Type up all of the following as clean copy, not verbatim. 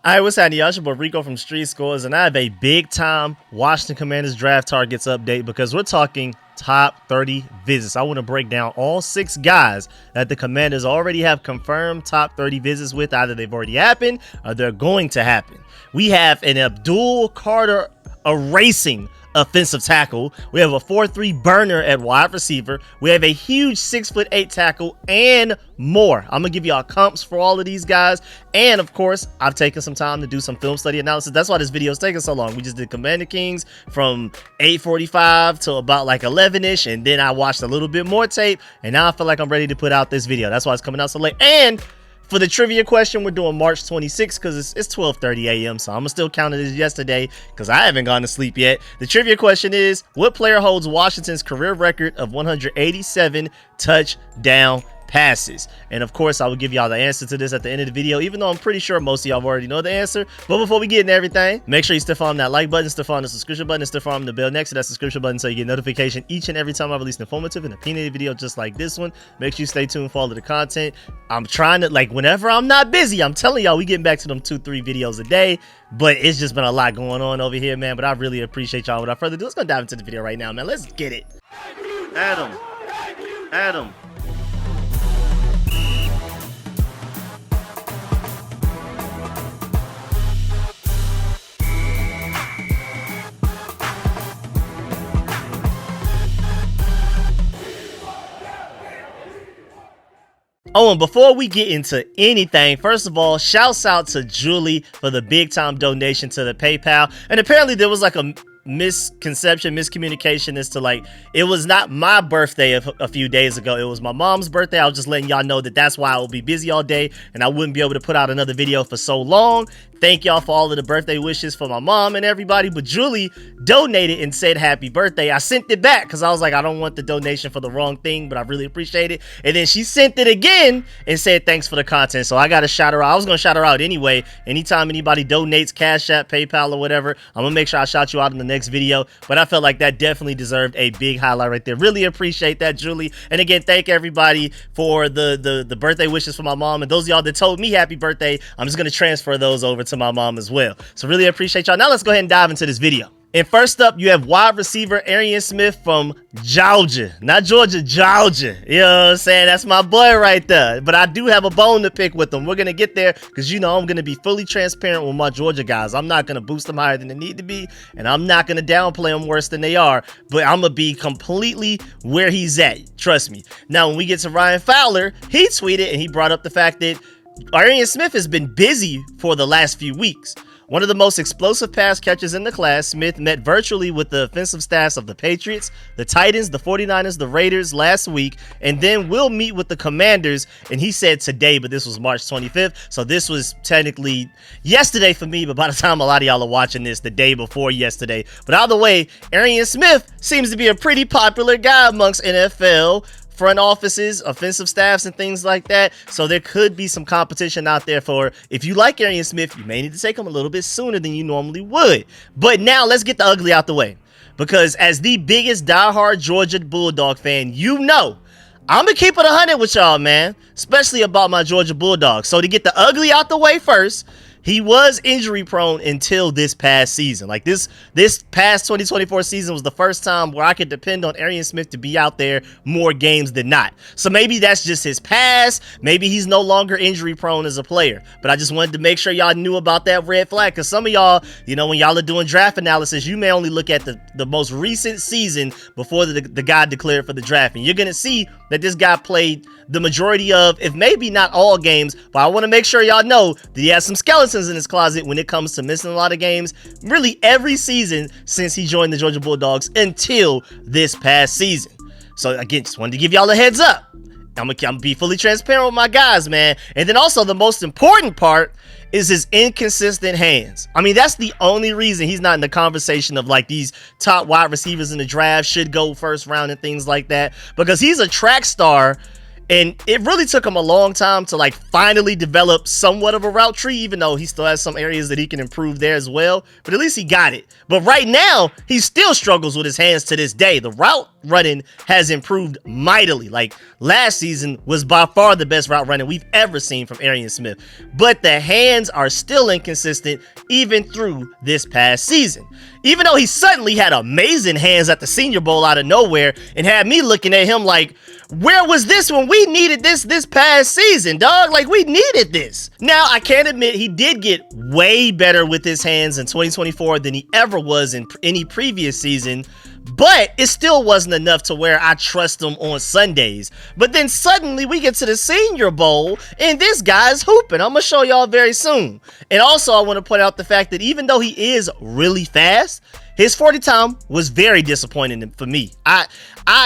Alright, what's happening, y'all? It's your boy Rico from StreetScores, and I have a big-time Washington Commanders draft targets update because we're talking top 30 visits. I want to break down all 6 guys that the Commanders already have confirmed top 30 visits with. Either they've already happened or they're going to happen. We have an Abdul Carter erasing offensive tackle. We have a 4-3 burner at wide receiver. We have a huge 6'8" tackle and more. I'm gonna give y'all comps for all of these guys, and of course I've taken some time to do some film study analysis. That's why this video is taking so long. We just did Commander Kings from 8:45 to about like 11ish, and then I watched a little bit more tape, and now I feel like I'm ready to put out this video. That's why it's coming out so late. And for the trivia question, we're doing March 26th because it's 12:30 a.m. So I'm gonna still count it as yesterday because I haven't gone to sleep yet. The trivia question is, what player holds Washington's career record of 187 touchdown passes? And of course, I will give y'all the answer to this at the end of the video, even though I'm pretty sure most of y'all already know the answer. But before we get into everything, make sure you still follow that like button, still follow the subscription button, and still follow the bell next to that subscription button so you get notification each and every time I release an informative and opinionated video just like this one. Make sure you stay tuned for all of the content. I'm trying to, like, whenever I'm not busy, I'm telling y'all, we getting back to them 2-3 videos a day, but it's just been a lot going on over here, man. But I really appreciate y'all. Without further ado, let's go dive into the video right now, man. Let's get it. Adam. Oh, and before we get into anything, first of all, shouts out to Julie for the big time donation to the PayPal. And apparently there was like a miscommunication as to, like, it was not my birthday a few days ago. It was my mom's birthday. I was just letting y'all know that that's why I will be busy all day and I wouldn't be able to put out another video for so long. Thank y'all for all of the birthday wishes for my mom and everybody. But Julie donated and said happy birthday. I sent it back because I was like, I don't want the donation for the wrong thing, but I really appreciate it. And then she sent it again and said thanks for the content. So I got to shout her out. I was going to shout her out anyway. Anytime anybody donates, CashApp, PayPal, or whatever, I'm going to make sure I shout you out in the next video. But I felt like that definitely deserved a big highlight right there. Really appreciate that, Julie. And again, thank everybody for the birthday wishes for my mom. And those of y'all that told me happy birthday, I'm just going to transfer those over to my mom as well. So really appreciate y'all. Now let's go ahead and dive into this video. And first up, you have wide receiver Arian Smith from Georgia. Not Georgia, Georgia. You know what I'm saying? That's my boy right there. But I do have a bone to pick with him. We're going to get there because, you know, I'm going to be fully transparent with my Georgia guys. I'm not going to boost them higher than they need to be, and I'm not going to downplay them worse than they are. But I'm going to be completely where he's at. Trust me. Now, when we get to Ryan Fowler, he tweeted and he brought up the fact that Arian Smith has been busy for the last few weeks. One of the most explosive pass catchers in the class, Smith met virtually with the offensive staffs of the Patriots, the Titans, the 49ers, the Raiders last week, and then will meet with the Commanders. And he said today, but this was March 25th. So this was technically yesterday for me, but by the time a lot of y'all are watching this, the day before yesterday. But either way, Arian Smith seems to be a pretty popular guy amongst NFL front offices, offensive staffs, and things like that. So there could be some competition out there for, if you like Arian Smith, you may need to take him a little bit sooner than you normally would. But now let's get the ugly out the way, because as the biggest diehard Georgia Bulldog fan, you know I'm gonna keep it 100 with y'all, man, especially about my Georgia Bulldogs. So to get the ugly out the way first, he was injury prone until this past season. Like this past 2024 season was the first time where I could depend on Arian Smith to be out there more games than not. So maybe that's just his past. Maybe he's no longer injury prone as a player. But I just wanted to make sure y'all knew about that red flag, because some of y'all, you know, when y'all are doing draft analysis, you may only look at the most recent season before the guy declared for the draft. And you're going to see that this guy played the majority of, if maybe not all games, but I want to make sure y'all know that he has some skeletons in his closet when it comes to missing a lot of games, really every season since he joined the Georgia Bulldogs until this past season. So again, just wanted to give y'all a heads up. I'm gonna be fully transparent with my guys, man. And then also the most important part is his inconsistent hands. I mean, that's the only reason he's not in the conversation of like these top wide receivers in the draft should go first round and things like that, because he's a track star. And it really took him a long time to like finally develop somewhat of a route tree, even though he still has some areas that he can improve there as well. But at least he got it. But right now, he still struggles with his hands to this day. The route running has improved mightily. Like last season was by far the best route running we've ever seen from Arian Smith, but the hands are still inconsistent even through this past season. Even though he suddenly had amazing hands at the Senior Bowl out of nowhere and had me looking at him like, where was this when we needed this past season, dog? Like, we needed this. Now, I can't admit he did get way better with his hands in 2024 than he ever was in any previous season, but it still wasn't enough to where I trust him on Sundays. But then suddenly we get to the Senior Bowl and this guy's hooping. I'm gonna show y'all very soon. And also I want to point out the fact that even though he is really fast, his 40 time was very disappointing for me.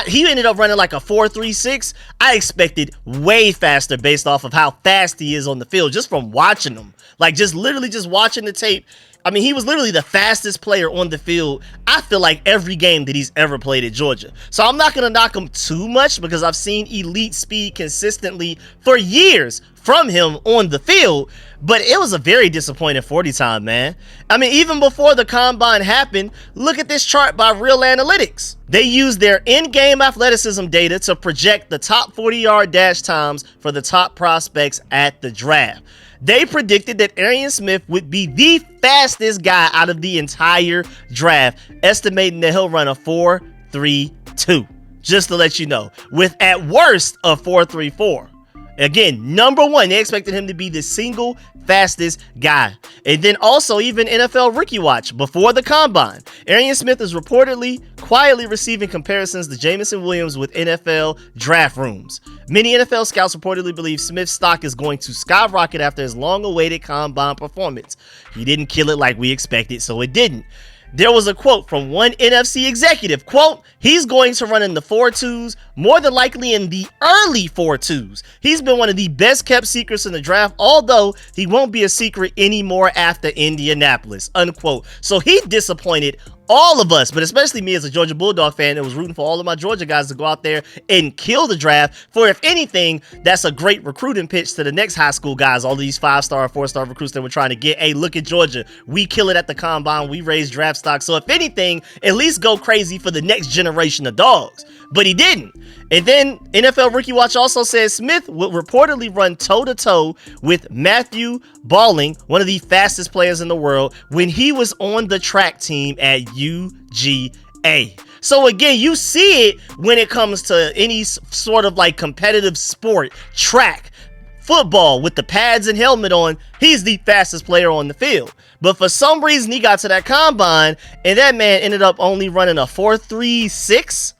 He ended up running like a 4.36. I expected way faster based off of how fast he is on the field, just from watching him. Like just literally just watching the tape. I mean, he was literally the fastest player on the field, I feel like, every game that he's ever played at Georgia. So I'm not going to knock him too much because I've seen elite speed consistently for years from him on the field, but it was a very disappointing 40 time, man. I mean, even before the combine happened, look at this chart by Real Analytics. They used their in-game athleticism data to project the top 40-yard dash times for the top prospects at the draft. They predicted that Arian Smith would be the fastest guy out of the entire draft, estimating that he'll run a 4.32, just to let you know, with at worst a 4.34. Again, number one, they expected him to be the single fastest guy. And then also even NFL Rookie Watch before the combine, Arian Smith is reportedly quietly receiving comparisons to Jameson Williams with NFL draft rooms. Many NFL scouts reportedly believe Smith's stock is going to skyrocket after his long-awaited combine performance. He didn't kill it like we expected, so it didn't. There was a quote from one NFC executive, quote, he's going to run in the 4.2s, more than likely in the early 4.2s. He's been one of the best kept secrets in the draft, although he won't be a secret anymore after Indianapolis, unquote. So he disappointed all of us, but especially me as a Georgia Bulldog fan that was rooting for all of my Georgia guys to go out there and kill the draft. For if anything, that's a great recruiting pitch to the next high school guys, all these 5-star, 4-star recruits that we're trying to get. Hey, look at Georgia. We kill it at the combine. We raise draft stock. So if anything, at least go crazy for the next generation of dogs. But he didn't. And then NFL Rookie Watch also says Smith would reportedly run toe-to-toe with Matthew Balling, one of the fastest players in the world, when he was on the track team at UGA. So again, you see it when it comes to any sort of like competitive sport, track, football with the pads and helmet on, he's the fastest player on the field. But for some reason, he got to that combine and that man ended up only running a 4.36,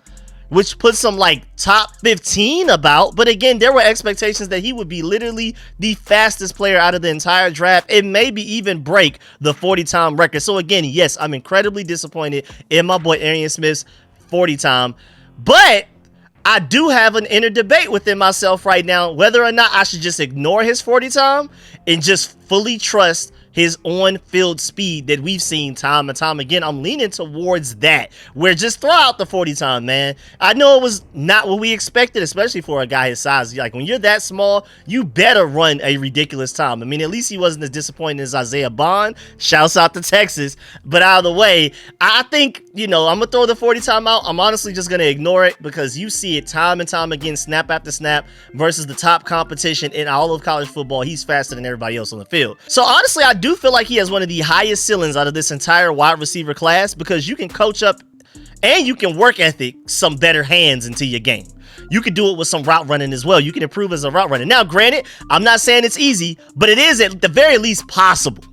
which puts him like top 15 about. But again, there were expectations that he would be literally the fastest player out of the entire draft and maybe even break the 40 time record. So again, yes, I'm incredibly disappointed in my boy Arian Smith's 40 time, but I do have an inner debate within myself right now whether or not I should just ignore his 40 time and just fully trust his on-field speed that we've seen time and time again. I'm leaning towards that, where just throw out the 40 time, man. I know it was not what we expected, especially for a guy his size. Like, when you're that small, you better run a ridiculous time. I mean, at least he wasn't as disappointing as Isaiah Bond. Shouts out to Texas. But out of the way, I think, I'm going to throw the 40 time out. I'm honestly just going to ignore it because you see it time and time again, snap after snap, versus the top competition in all of college football. He's faster than everybody else on the field. So honestly, I do feel like he has one of the highest ceilings out of this entire wide receiver class because you can coach up and you can work ethic some better hands into your game. You can do it with some route running as well. You can improve as a route runner. Now, granted, I'm not saying it's easy, but it is at the very least possible.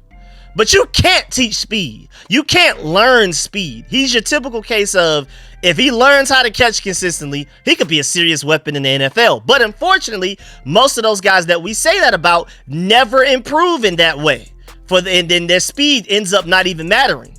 But you can't teach speed. You can't learn speed. He's your typical case of, if he learns how to catch consistently, he could be a serious weapon in the NFL. But unfortunately, most of those guys that we say that about never improve in that way. And then their speed ends up not even mattering.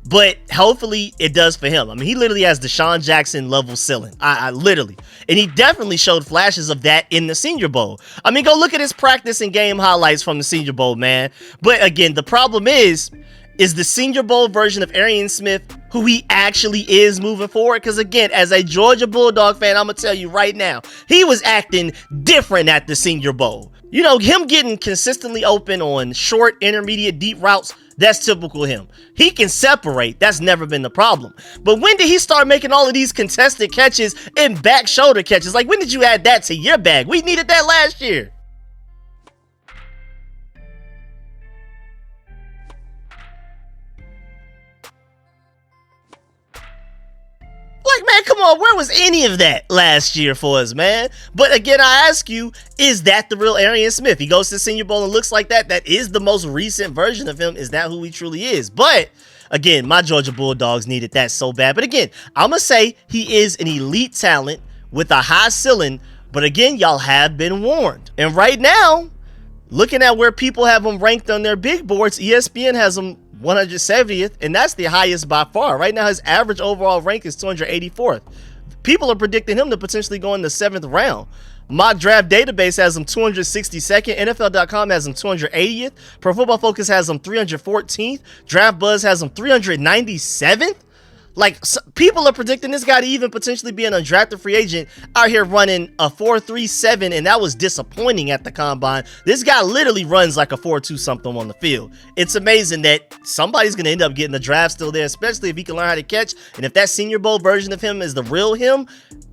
But hopefully it does for him. I mean, he literally has Deshaun Jackson level ceiling. I literally. And he definitely showed flashes of that in the Senior Bowl. I mean, go look at his practice and game highlights from the Senior Bowl, man. But again, the problem is the Senior Bowl version of Arian Smith who he actually is moving forward? Because again, as a Georgia Bulldog fan, I'm gonna tell you right now, he was acting different at the Senior Bowl. You know, him getting consistently open on short, intermediate, deep routes, that's typical him. He can separate. That's never been the problem. But when did he start making all of these contested catches and back shoulder catches? Like, when did you add that to your bag? We needed that last year. Like, man, come on, where was any of that last year for us, man? But again, I ask you, is that the real Arian Smith? He goes to the Senior Bowl and looks like that. That is the most recent version of him. Is that who he truly is? But again, my Georgia Bulldogs needed that so bad. But again, I'm going to say he is an elite talent with a high ceiling. But again, y'all have been warned. And right now, looking at where people have him ranked on their big boards, ESPN has him 170th, and that's the highest by far. Right now, his average overall rank is 284th. People are predicting him to potentially go in the 7th round. Mock Draft Database has him 262nd. NFL.com has him 280th. Pro Football Focus has him 314th. Draft Buzz has him 397th. Like, people are predicting this guy to even potentially be an undrafted free agent out here running a 4.37, and that was disappointing at the combine. This guy literally runs like a 4.2 something on the field. It's amazing that somebody's going to end up getting the draft still there, especially if he can learn how to catch. And if that Senior Bowl version of him is the real him,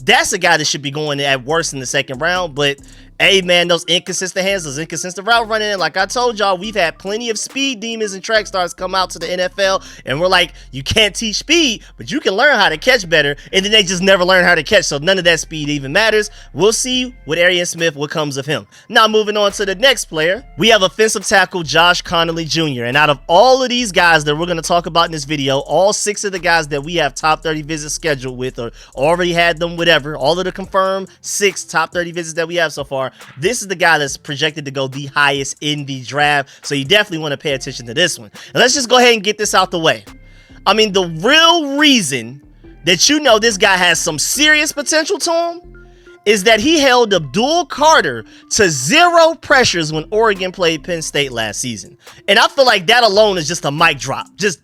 that's a guy that should be going at worst in the 2nd round. But hey, man, those inconsistent hands, those inconsistent route running, like I told y'all, we've had plenty of speed demons and track stars come out to the NFL, and we're like, you can't teach speed, but you can learn how to catch better, and then they just never learn how to catch, so none of that speed even matters. We'll see with Arian Smith what comes of him. Now, moving on to the next player, we have offensive tackle Josh Connelly Jr., and out of all of these guys that we're going to talk about in this video, all 6 of the guys that we have top 30 visits scheduled with, or already had them, whatever, all of the confirmed 6 top 30 visits that we have so far, this is the guy that's projected to go the highest in the draft, so you definitely want to pay attention to this one. And let's just go ahead and get this out the way. I mean, the real reason that you know this guy has some serious potential to him is that he held Abdul Carter to 0 pressures when Oregon played Penn State last season. And I feel like that alone is just a mic drop. Just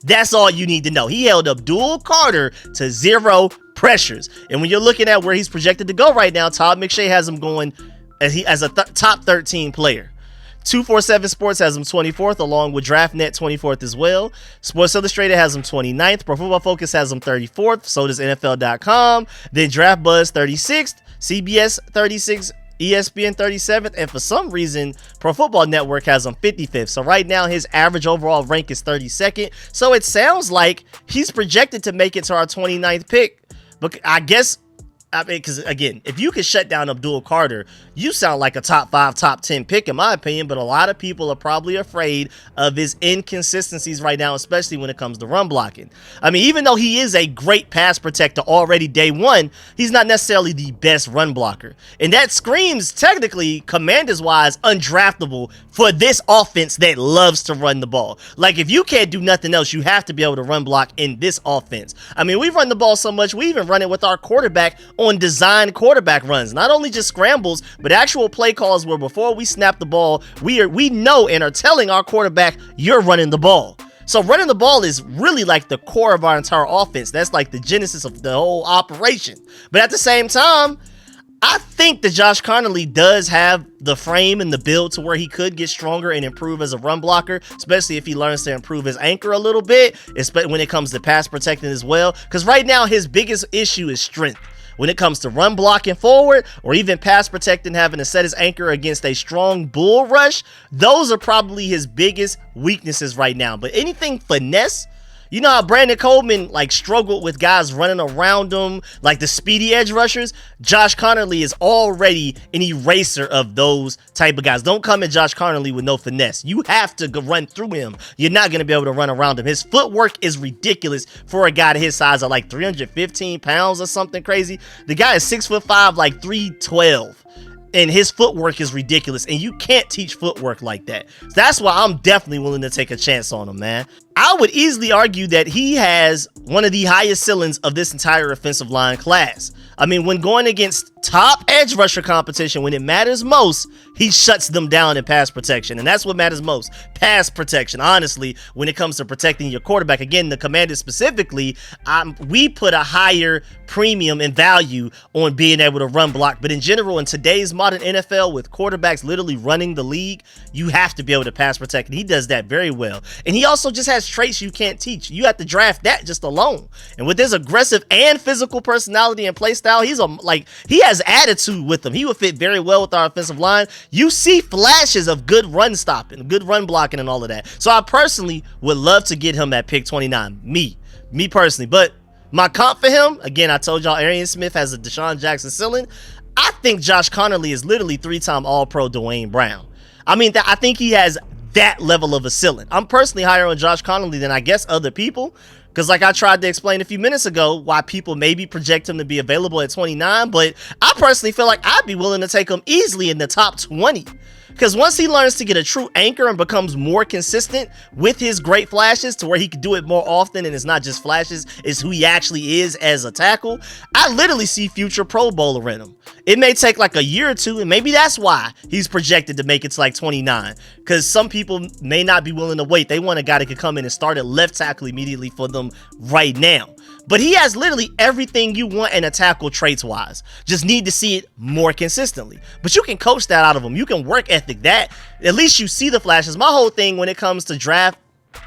that's all you need to know. He held Abdul Carter to 0 pressures. And when you're looking at where he's projected to go right now, Todd McShay has him going as a top 13 player. 247 Sports has him 24th, along with DraftNet 24th as well. Sports Illustrated has him 29th. Pro Football Focus has him 34th. So does NFL.com. Then Draft Buzz 36th. CBS 36th. ESPN 37th. And for some reason, Pro Football Network has him 55th. So right now, his average overall rank is 32nd. So it sounds like he's projected to make it to our 29th pick. But I guess, because again, if you could shut down Abdul Carter, you sound like a top 5, top 10 pick in my opinion, but a lot of people are probably afraid of his inconsistencies right now, especially when it comes to run blocking. I mean, even though he is a great pass protector already day one, he's not necessarily the best run blocker. And that screams technically, commanders wise, undraftable for this offense that loves to run the ball. Like, if you can't do nothing else, you have to be able to run block in this offense. I mean, we run the ball so much, we even run it with our quarterback on designed quarterback runs, not only just scrambles, but actual play calls where before we snap the ball, we know and are telling our quarterback, you're running the ball. So running the ball is really like the core of our entire offense. That's like the genesis of the whole operation. But at the same time, I think that Josh Connelly does have the frame and the build to where he could get stronger and improve as a run blocker, especially if he learns to improve his anchor a little bit, especially when it comes to pass protecting as well. Because right now, his biggest issue is strength. When it comes to run blocking forward or even pass protecting, having to set his anchor against a strong bull rush, those are probably his biggest weaknesses right now. But anything finesse, you know how Brandon Coleman struggled with guys running around him, like the speedy edge rushers? Josh Connelly is already an eraser of those type of guys. Don't come at Josh Connelly with no finesse. You have to run through him. You're not going to be able to run around him. His footwork is ridiculous for a guy to his size of 315 pounds or something crazy. The guy is 6'5", 312. And his footwork is ridiculous, and you can't teach footwork like that. So that's why I'm definitely willing to take a chance on him, man. I would easily argue that he has one of the highest ceilings of this entire offensive line class. I mean, when going against top edge rusher competition, when it matters most, he shuts them down in pass protection. And that's what matters most. Pass protection, honestly, when it comes to protecting your quarterback. Again, the Commanders specifically, we put a higher premium and value on being able to run block. But in general, in today's modern NFL, with quarterbacks literally running the league, you have to be able to pass protect. And he does that very well. And he also just has traits you can't teach. You have to draft that just alone. And with his aggressive and physical personality and play style, he has attitude with him. He would fit very well with our offensive line. You see flashes of good run stopping, good run blocking, and all of that. So I personally would love to get him at pick 29. Me personally. But my comp for him, again, I told y'all Arian Smith has a Deshaun Jackson ceiling. I think Josh Connelly is literally 3-time All-Pro Dwayne Brown. I mean, I think he has that level of a ceiling. I'm personally higher on Josh Connelly than I guess other people, because like I tried to explain a few minutes ago, why people maybe project him to be available at 29, but I personally feel like I'd be willing to take him easily in the top 20. Because once he learns to get a true anchor and becomes more consistent with his great flashes to where he can do it more often, and it's not just flashes, it's who he actually is as a tackle, I literally see future Pro Bowler in him. It may take like a year or two, and maybe that's why he's projected to make it to like 29. Because some people may not be willing to wait. They want a guy that could come in and start at left tackle immediately for them right now. But he has literally everything you want in a tackle traits-wise. Just need to see it more consistently. But you can coach that out of him. You can work ethic that. At least you see the flashes. My whole thing when it comes to draft,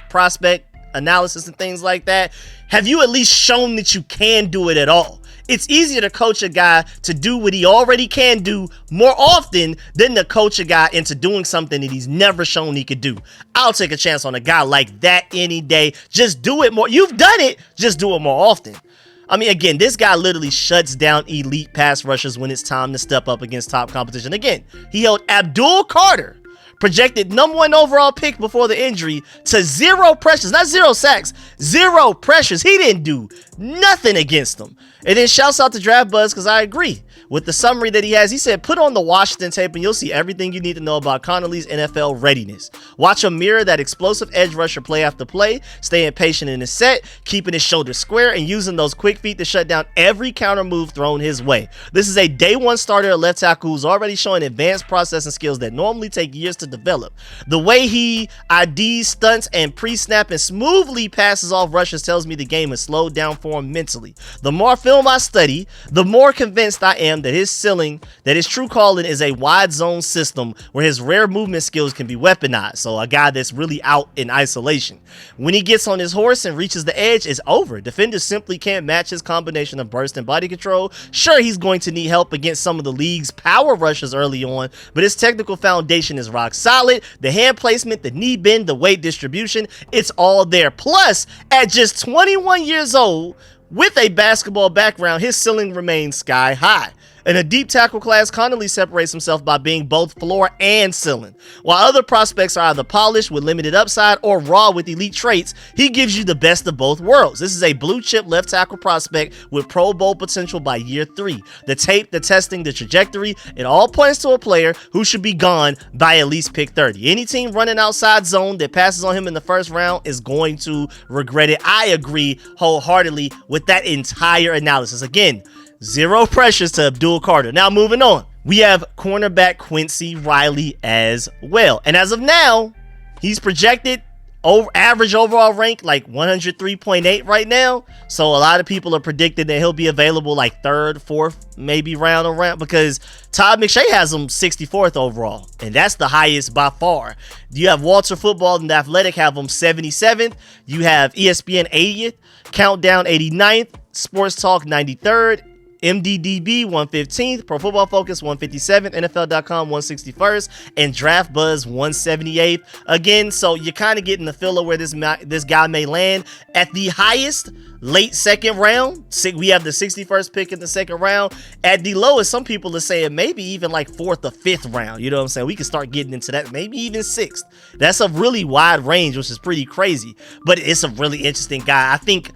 prospect, analysis, and things like that, have you at least shown that you can do it at all? It's easier to coach a guy to do what he already can do more often than to coach a guy into doing something that he's never shown he could do. I'll take a chance on a guy like that any day. Just do it more. You've done it. Just do it more often. I mean, again, this guy literally shuts down elite pass rushers when it's time to step up against top competition. Again, he held Abdul Carter, projected #1 overall pick before the injury, to 0 pressures, not 0 sacks, 0 pressures. He didn't do nothing against them. And then shouts out to Draft Buzz, because I agree with the summary that he has. He said, put on the Washington tape and you'll see everything you need to know about Connelly's NFL readiness. Watch him mirror that explosive edge rusher play after play, staying patient in his set, keeping his shoulders square, and using those quick feet to shut down every counter move thrown his way. This is a day one starter at left tackle who's already showing advanced processing skills that normally take years to develop. The way he IDs, stunts, and pre-snap and smoothly passes off rushes tells me the game has slowed down for him mentally. The more film I study, the more convinced I am that his true calling is a wide zone system where his rare movement skills can be weaponized. So a guy that's really out in isolation. When he gets on his horse and reaches the edge, it's over. Defenders simply can't match his combination of burst and body control. Sure, he's going to need help against some of the league's power rushers early on, but his technical foundation is rock solid. The hand placement, the knee bend, the weight distribution, it's all there. Plus, at just 21 years old, with a basketball background, his ceiling remains sky high. In a deep tackle class, Connelly separates himself by being both floor and ceiling. While other prospects are either polished with limited upside or raw with elite traits, he gives you the best of both worlds. This is a blue chip left tackle prospect with Pro Bowl potential by year 3. The tape, the testing, the trajectory, it all points to a player who should be gone by at least pick 30. Any team running outside zone that passes on him in the first round is going to regret it. I agree wholeheartedly with that entire analysis. Again, 0 pressures to Abdul Carter. Now moving on, we have cornerback Quincy Riley as well. And as of now, he's projected average overall rank like 103.8 right now. So a lot of people are predicting that he'll be available like 3rd, 4th, maybe round around, because Todd McShay has him 64th overall, and that's the highest by far. You have Walter Football and The Athletic have him 77th. You have ESPN 80th, Countdown 89th, Sports Talk 93rd, MDDB 115th, Pro Football Focus 157th, NFL.com 161st, and Draft Buzz 178th. Again, so you're kind of getting the feel of where this guy may land. At the highest, late 2nd round, we have the 61st pick in the 2nd round. At the lowest, some people are saying maybe even like 4th or 5th round. You know what I'm saying? We can start getting into that, maybe even 6th. That's a really wide range, which is pretty crazy, but it's a really interesting guy. I think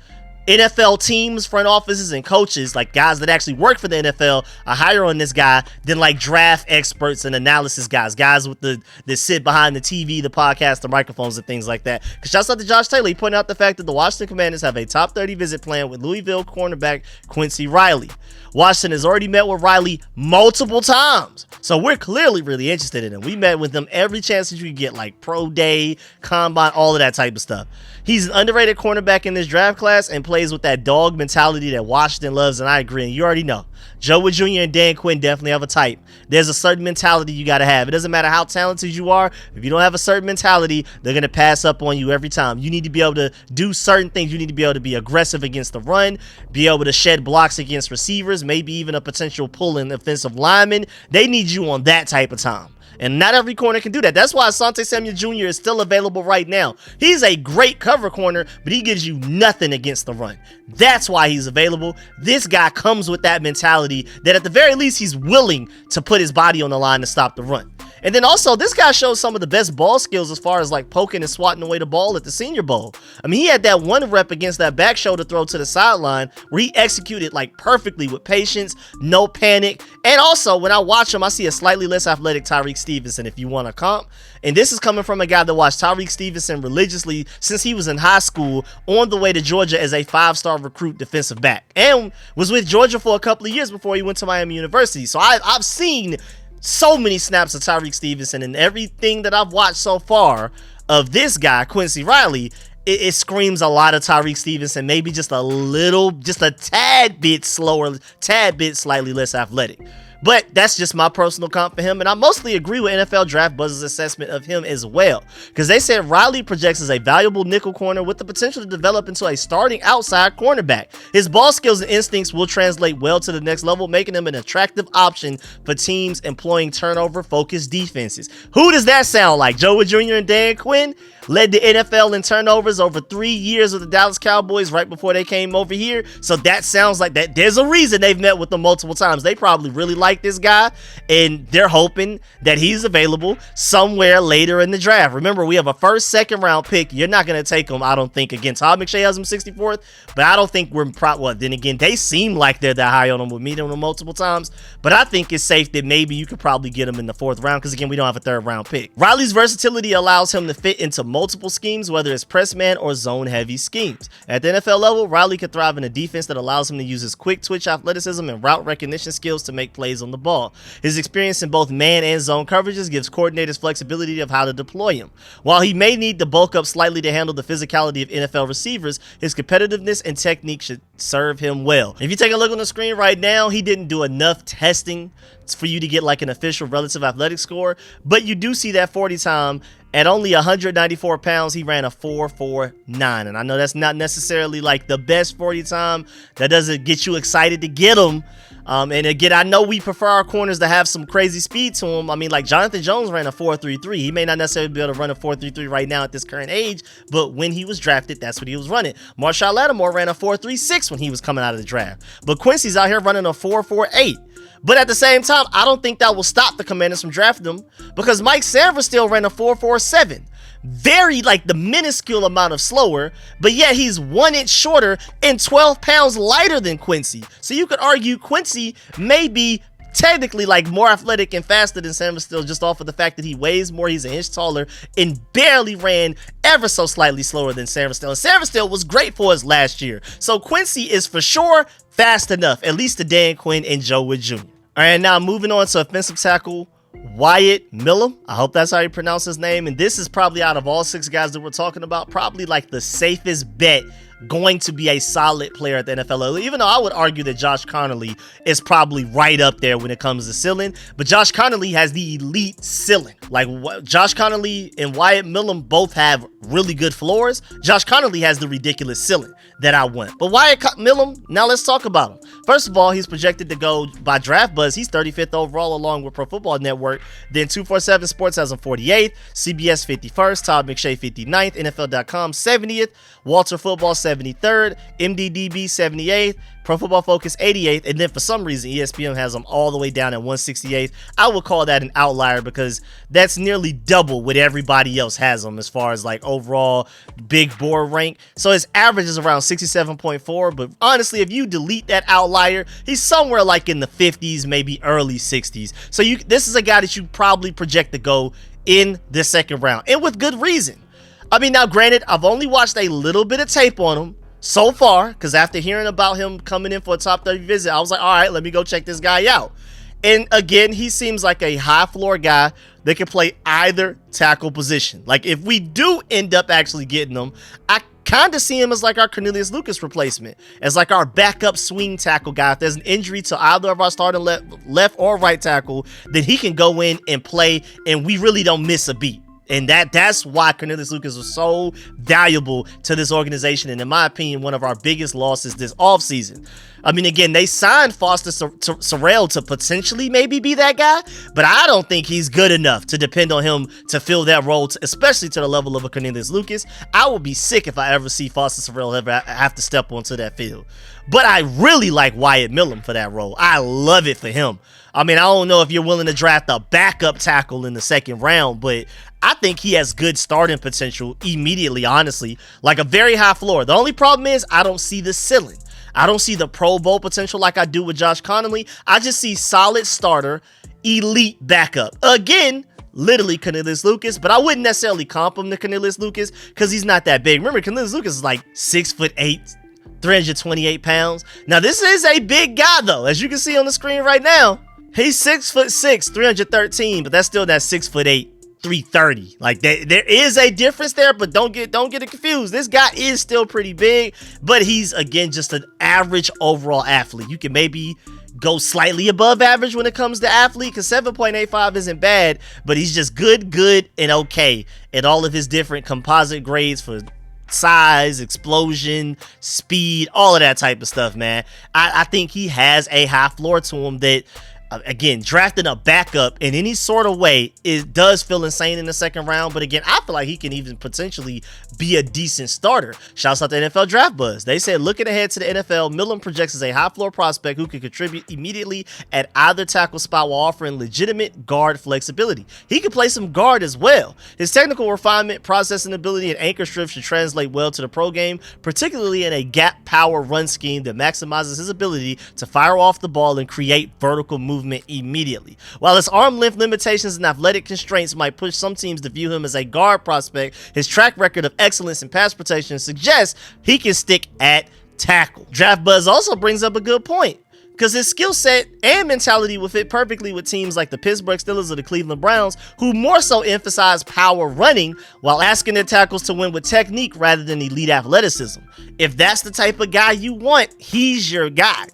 NFL teams, front offices, and coaches, like guys that actually work for the NFL, are higher on this guy than like draft experts and analysis guys with that sit behind the TV, the podcast, the microphones, and things like that. Because shouts out to Josh Taylor, he pointed out the fact that the Washington Commanders have a top 30 visit plan with Louisville cornerback Quincy Riley. Washington has already met with Riley multiple times, so we're clearly really interested in him. We met with him every chance that you can get, like pro day, combine, all of that type of stuff. He's an underrated cornerback in this draft class and plays with that dog mentality that Washington loves, and I agree. And you already know, Joe Wood Jr. and Dan Quinn definitely have a type. There's a certain mentality you got to have. It doesn't matter how talented you are. If you don't have a certain mentality, they're going to pass up on you every time. You need to be able to do certain things. You need to be able to be aggressive against the run, be able to shed blocks against receivers, maybe even a potential pull-in offensive lineman. They need you on that type of time. And not every corner can do that. That's why Asante Samuel Jr. is still available right now. He's a great cover corner, but he gives you nothing against the run. That's why he's available. This guy comes with that mentality that at the very least he's willing to put his body on the line to stop the run. And then also, this guy shows some of the best ball skills as far as like poking and swatting away the ball at the Senior Bowl. I mean, he had that one rep against that back shoulder throw to the sideline where he executed like perfectly with patience, no panic. And also, when I watch him, I see a slightly less athletic Tyreek Stevenson, if you want a comp. And this is coming from a guy that watched Tyreek Stevenson religiously since he was in high school on the way to Georgia as a 5-star recruit defensive back, and was with Georgia for a couple of years before he went to Miami University. So I've seen so many snaps of Tyreek Stevenson, and everything that I've watched so far of this guy, Quincy Riley, it screams a lot of Tyreek Stevenson, maybe just a tad bit slower, tad bit slightly less athletic. But that's just my personal comp for him, and I mostly agree with NFL Draft Buzz's assessment of him as well, because they said Riley projects as a valuable nickel corner with the potential to develop into a starting outside cornerback. His ball skills and instincts will translate well to the next level, making him an attractive option for teams employing turnover-focused defenses. Who does that sound like? Joe Wood Jr. and Dan Quinn led the NFL in turnovers over 3 years with the Dallas Cowboys right before they came over here, so that sounds like that. There's a reason they've met with them multiple times. They probably really like this guy, and they're hoping that he's available somewhere later in the draft. Remember, we have a first, second round pick. You're not going to take him, I don't think, again. Todd McShay has him 64th, but I don't think we're then again, they seem like they're that high on him with meeting him multiple times, but I think it's safe that maybe you could probably get him in the 4th round, because again, we don't have a 3rd round pick. Riley's versatility allows him to fit into multiple schemes, whether it's press man or zone heavy schemes. At the NFL level, Riley could thrive in a defense that allows him to use his quick twitch athleticism and route recognition skills to make plays on the ball. His experience in both man and zone coverages gives coordinators flexibility of how to deploy him. While he may need to bulk up slightly to handle the physicality of NFL receivers, his competitiveness and technique should serve him well. If you take a look on the screen right now, he didn't do enough testing for you to get like an official relative athletic score, but you do see that 40 time. At only 194 pounds, he ran a 4.49, and I know that's not necessarily like the best 40 time. That doesn't get you excited to get him. And again, I know we prefer our corners to have some crazy speed to him. I mean, like Jonathan Jones ran a 4.33. He may not necessarily be able to run a 4.33 right now at this current age, but when he was drafted, that's what he was running. Marshall Lattimore ran a 4.36 when he was coming out of the draft, but Quincy's out here running a 4.48. But at the same time, I don't think that will stop the Commanders from drafting him, because Mike Sanford still ran a 4.47. Very like the minuscule amount of slower, but yet he's 1 inch shorter and 12 pounds lighter than Quincy. So you could argue Quincy may be technically like more athletic and faster than Sanford still, just off of the fact that he weighs more, he's an inch taller, and barely ran ever so slightly slower than Sanford still. And Sanford still was great for us last year. So Quincy is for sure fast enough, at least to Dan Quinn and Joe Wood Jr. All right, now moving on to offensive tackle Wyatt Milum. I hope that's how you pronounce his name. And this is probably, out of all 6 guys that we're talking about, probably like the safest bet going to be a solid player at the NFL level, even though I would argue that Josh Connelly is probably right up there when it comes to ceiling. But Josh Connelly has the elite ceiling. Like Josh Connelly and Wyatt Milum both have really good floors. Josh Connelly has the ridiculous ceiling that I want. But Wyatt Milum, now let's talk about him. First of all, he's projected to go by Draft Buzz. He's 35th overall along with Pro Football Network. Then 247 Sports has him 48th, CBS 51st, Todd McShay 59th, NFL.com 70th, Walter Football 73rd, MDDB 78th, Pro Football Focus 88th, and then for some reason ESPN has them all the way down at 168th. I would call that an outlier because that's nearly double what everybody else has them as far as like overall big board rank. So his average is around 67.4, but honestly, if you delete that outlier, he's somewhere like in the 50s, maybe early 60s. So this is a guy that you probably project to go in the second round, and with good reason. I mean, now granted, I've only watched a little bit of tape on him so far, because after hearing about him coming in for a top 30 visit, I was like, all right, let me go check this guy out. And again, he seems like a high floor guy that can play either tackle position. Like if we do end up actually getting him, I kind of see him as like our Cornelius Lucas replacement, as like our backup swing tackle guy. If there's an injury to either of our starting left or right tackle, then he can go in and play, and we really don't miss a beat. And that's why Cornelius Lucas was so valuable to this organization, and in my opinion, one of our biggest losses this offseason. I mean, again, they signed Foster Sarell to potentially maybe be that guy, but I don't think he's good enough to depend on him to fill that role, especially to the level of a Cornelius Lucas. I would be sick if I ever see Foster Sarell ever have to step onto that field. But I really like Wyatt Milum for that role. I love it for him. I mean, I don't know if you're willing to draft a backup tackle in the second round, but I think he has good starting potential immediately, honestly. Like a very high floor. The only problem is I don't see the ceiling. I don't see the Pro Bowl potential like I do with Josh Connelly. I just see solid starter, elite backup. Again, literally Cornelius Lucas, but I wouldn't necessarily comp him to Cornelius Lucas because he's not that big. Remember, Cornelius Lucas is like 6'8", 328 pounds. Now, this is a big guy, though. As you can see on the screen right now, he's 6'6", 313, but that's still that 6'8", 330. Like there is a difference there, but don't get it confused. This guy is still pretty big, but he's again just an average overall athlete. You can maybe go slightly above average when it comes to athlete, because 7.85 isn't bad, but he's just good, and okay at all of his different composite grades for size, explosion, speed, all of that type of stuff, man. I think he has a high floor to him that, again, drafting a backup in any sort of way, it does feel insane in the second round. But again, I feel like he can even potentially be a decent starter. Shouts out to NFL Draft Buzz. They said, looking ahead to the NFL, Milum projects as a high floor prospect who can contribute immediately at either tackle spot while offering legitimate guard flexibility. He can play some guard as well. His technical refinement, processing ability, and anchor strength should translate well to the pro game, particularly in a gap power run scheme that maximizes his ability to fire off the ball and create vertical movement immediately. While his arm length limitations and athletic constraints might push some teams to view him as a guard prospect, his track record of excellence in pass protection suggests he can stick at tackle. Draft Buzz also brings up a good point, because his skill set and mentality will fit perfectly with teams like the Pittsburgh Steelers or the Cleveland Browns, who more so emphasize power running while asking their tackles to win with technique rather than elite athleticism. If that's the type of guy you want, he's your guy.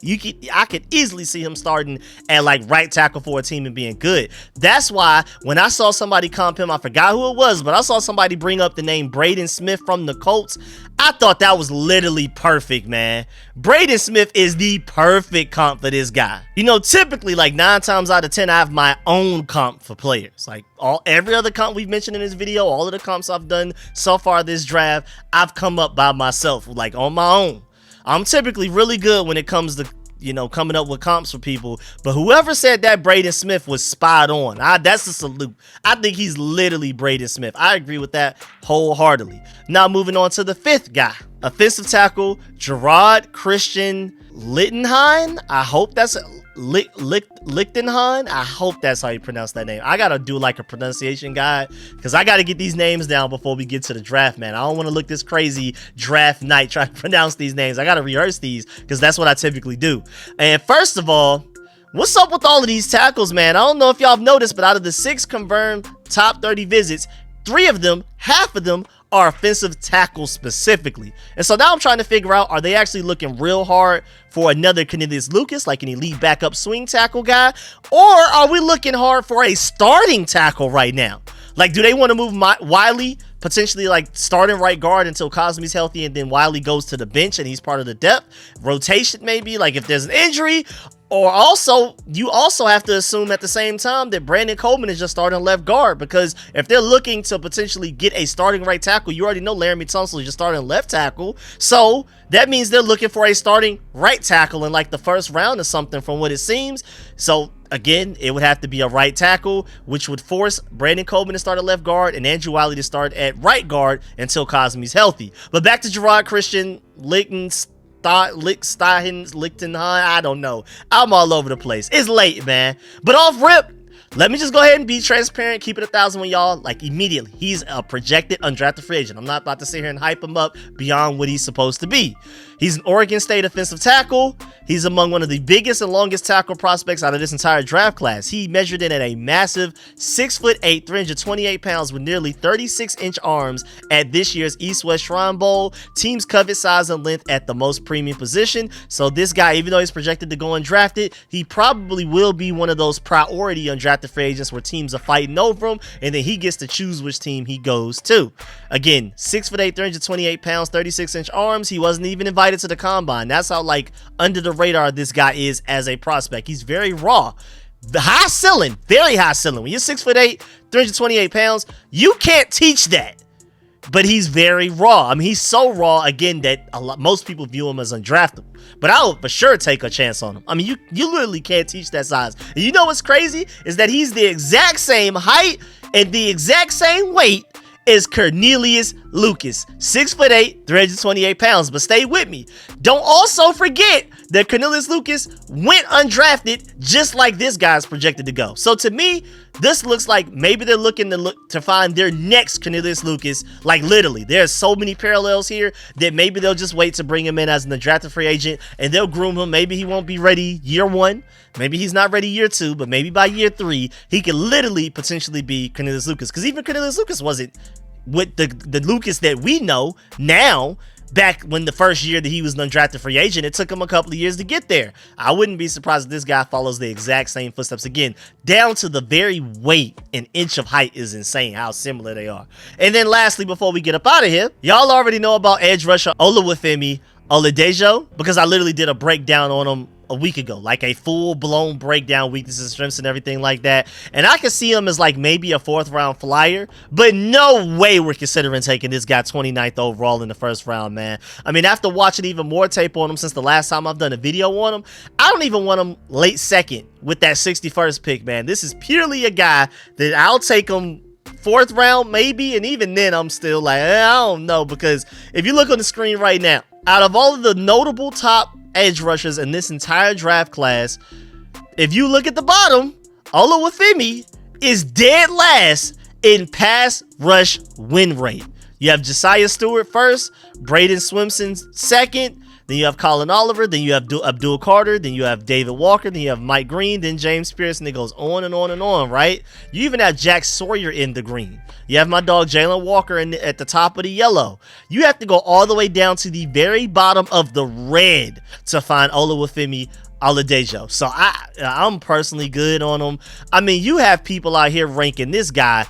I could easily see him starting at like right tackle for a team and being good. That's why when I saw somebody comp him, I forgot who it was, but I saw somebody bring up the name Braden Smith from the Colts. I thought that was literally perfect, man. Braden Smith is the perfect comp for this guy. You know, typically like 9 times out of 10, I have my own comp for players. Like every other comp we've mentioned in this video, all of the comps I've done so far this draft, I've come up by myself, like on my own. I'm typically really good when it comes to, you know, coming up with comps for people, but whoever said that Braden Smith was spot on. That's a salute. I think he's literally Braden Smith. I agree with that wholeheartedly. Now moving on to the 5th guy, offensive tackle Gerard Christian-Lichtenhan. I hope that's Lichtenhan. I hope that's how you pronounce that name. I gotta do like a pronunciation guide, because I gotta get these names down before we get to the draft, man. I don't want to look this crazy draft night trying to pronounce these names. I gotta rehearse these because that's what I typically do. And first of all, what's up with all of these tackles, man? I don't know if y'all have noticed, but out of the 6 confirmed top 30 visits, 3 of them, half of them, are offensive tackles specifically. And so now I'm trying to figure out, are they actually looking real hard for another Cornelius Lucas, like an elite backup swing tackle guy? Or are we looking hard for a starting tackle right now? Like, do they want to move Wiley, potentially like starting right guard until Cosme's healthy, and then Wiley goes to the bench and he's part of the depth rotation maybe, like if there's an injury? Or also, you also have to assume at the same time that Brandon Coleman is just starting left guard, because if they're looking to potentially get a starting right tackle, you already know Laramie Tunsil is just starting left tackle. So that means they're looking for a starting right tackle in like the first round or something from what it seems. So again, it would have to be a right tackle, which would force Brandon Coleman to start at left guard and Andrew Wiley to start at right guard until Cosme's healthy. But back to Gerard Christian-Lichtenhan, I don't know. I'm all over the place. It's late, man. But off rip, let me just go ahead and be transparent, keep it 1,000 with y'all. Like, immediately, he's a projected undrafted free agent. I'm not about to sit here and hype him up beyond what he's supposed to be. He's an Oregon State offensive tackle. He's among one of the biggest and longest tackle prospects out of this entire draft class. He measured in at a massive 6'8", 328 pounds with nearly 36-inch arms at this year's East-West Shrine Bowl. Teams covet size and length at the most premium position. So this guy, even though he's projected to go undrafted, he probably will be one of those priority undrafted free agents where teams are fighting over him, and then he gets to choose which team he goes to. Again, 6'8", 328 pounds, 36-inch arms. He wasn't even invited to the combine. That's how like under the radar this guy is as a prospect. He's very raw. The high ceiling, very high ceiling. When you're 6'8", 328 pounds, you can't teach that. But he's very raw. I mean, he's so raw, again, that most people view him as undraftable. But I would for sure take a chance on him. I mean, you literally can't teach that size. And you know what's crazy? Is that he's the exact same height and the exact same weight as Cornelius Lucas, 6'8", 328 pounds. But stay with me. Don't also forget that Cornelius Lucas went undrafted just like this guy's projected to go. So to me, this looks like maybe they're looking to find their next Cornelius Lucas. Like literally, there's so many parallels here that maybe they'll just wait to bring him in as an undrafted free agent and they'll groom him. Maybe he won't be ready year 1. Maybe he's not ready year 2, but maybe by year 3, he could literally potentially be Cornelius Lucas. Because even Cornelius Lucas wasn't with the Lucas that we know now. Back when the first year that he was an undrafted free agent, it took him a couple of years to get there. I wouldn't be surprised if this guy follows the exact same footsteps again, down to the very weight and inch of height. Is insane how similar they are. And then lastly, before we get up out of here, y'all already know about edge rusher Ola Wimi Oljo, because I literally did a breakdown on him a week ago, like a full-blown breakdown, weaknesses, strengths, and everything like that. And I could see him as like maybe a 4th-round flyer, but no way we're considering taking this guy 29th overall in the 1st round, man. I mean, after watching even more tape on him since the last time I've done a video on him, I don't even want him late 2nd with that 61st pick, man. This is purely a guy that I'll take him 4th round maybe, and even then I'm still like, I don't know, because if you look on the screen right now, out of all of the notable top edge rushers in this entire draft class, if you look at the bottom, Ola Wimi is dead last in pass rush win rate. You have Josiah Stewart first, Braden Swimson second, then you have Colin Oliver, then you have Abdul Carter, then you have David Walker, then you have Mike Green, then James Pierce, and it goes on and on and on, right? You even have Jack Sawyer in the green. You have my dog Jalen Walker at the top of the yellow. You have to go all the way down to the very bottom of the red to find Ola Wimi Oljo. So I'm personally good on him. I mean, you have people out here ranking this guy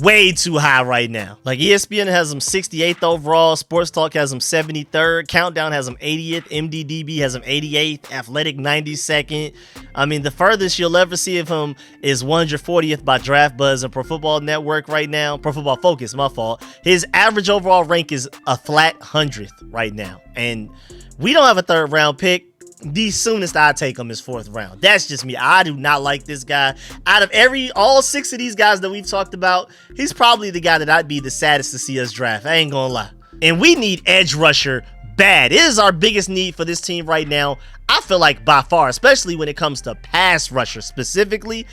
way too high right now. Like ESPN has him 68th overall, Sports Talk has him 73rd, Countdown has him 80th, MDDB has him 88th, Athletic 92nd. I mean, the furthest you'll ever see of him is 140th by Draft Buzz and Pro Football Network right now. Pro Football Focus, my fault. His average overall rank is a flat 100th right now. And we don't have a 3rd round pick. The soonest I take him is 4th round. That's just me. I do not like this guy. Out of all 6 of these guys that we've talked about, he's probably the guy that I'd be the saddest to see us draft. I ain't gonna lie. And we need edge rusher bad. It is our biggest need for this team right now. I feel like by far, especially when it comes to pass rusher specifically.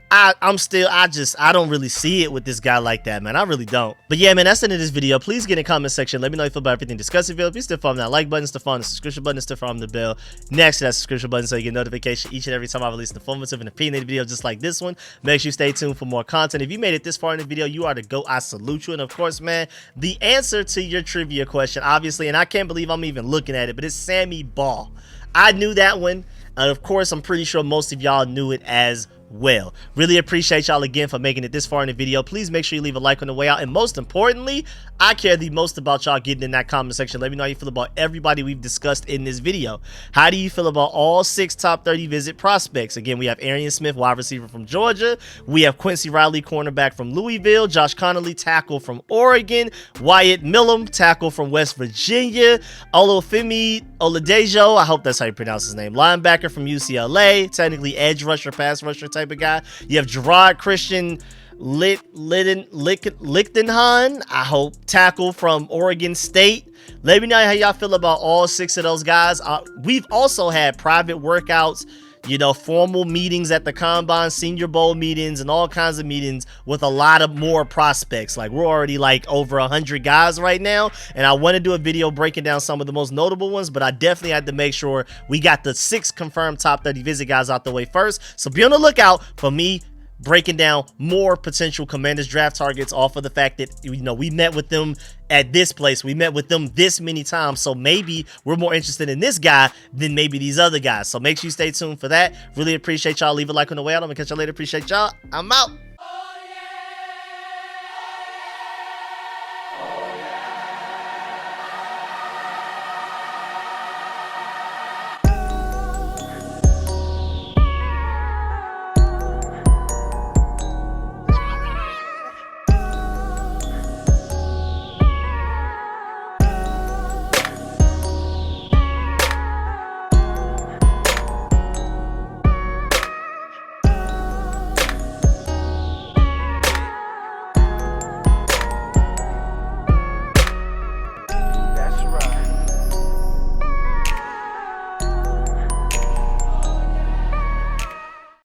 I don't really see it with this guy like that, man. I really don't. But yeah, man, that's the end of this video. Please get in the comment section. Let me know how you feel about everything discussed. If you still farm that like button, still farm the subscription button, still farm the bell next to that subscription button so you get notification each and every time I release an informative and opinionated video just like this one. Make sure you stay tuned for more content. If you made it this far in the video, you are the GOAT. I salute you. And of course, man, the answer to your trivia question, obviously, and I can't believe I'm even looking at it, but it's Sammy Ball. I knew that one. And of course, I'm pretty sure most of y'all knew it as well. Really appreciate y'all again for making it this far in the video. Please make sure you leave a like on the way out, and most importantly, I care the most about y'all getting in that comment section. Let me know how you feel about everybody we've discussed in this video. How do you feel about all 6 top 30 visit prospects? Again, we have Arian Smith, wide receiver from Georgia. We have Quincy Riley, cornerback from Louisville. Josh Connelly, tackle from Oregon. Wyatt Milum, tackle from West Virginia. Ola Wimi Oljo, I hope that's how you pronounce his name, linebacker from UCLA. Technically edge rusher, pass rusher type of guy. You have Gerard Christian-Lichtenhan, I hope, tackle from Oregon State. Let me know how y'all feel about all 6 of those guys. We've also had private workouts, you know, formal meetings at the Combine, Senior Bowl meetings, and all kinds of meetings with a lot of more prospects. Like, we're already like over 100 guys right now, and I want to do a video breaking down some of the most notable ones, but I definitely had to make sure we got the 6 confirmed top 30 visit guys out the way first. So be on the lookout for me breaking down more potential Commanders draft targets off of the fact that, you know, we met with them at this place, we met with them this many times, so maybe we're more interested in this guy than maybe these other guys. So make sure you stay tuned for that. Really appreciate y'all. Leave a like on the way out. I'm gonna catch y'all later. Appreciate y'all. I'm out.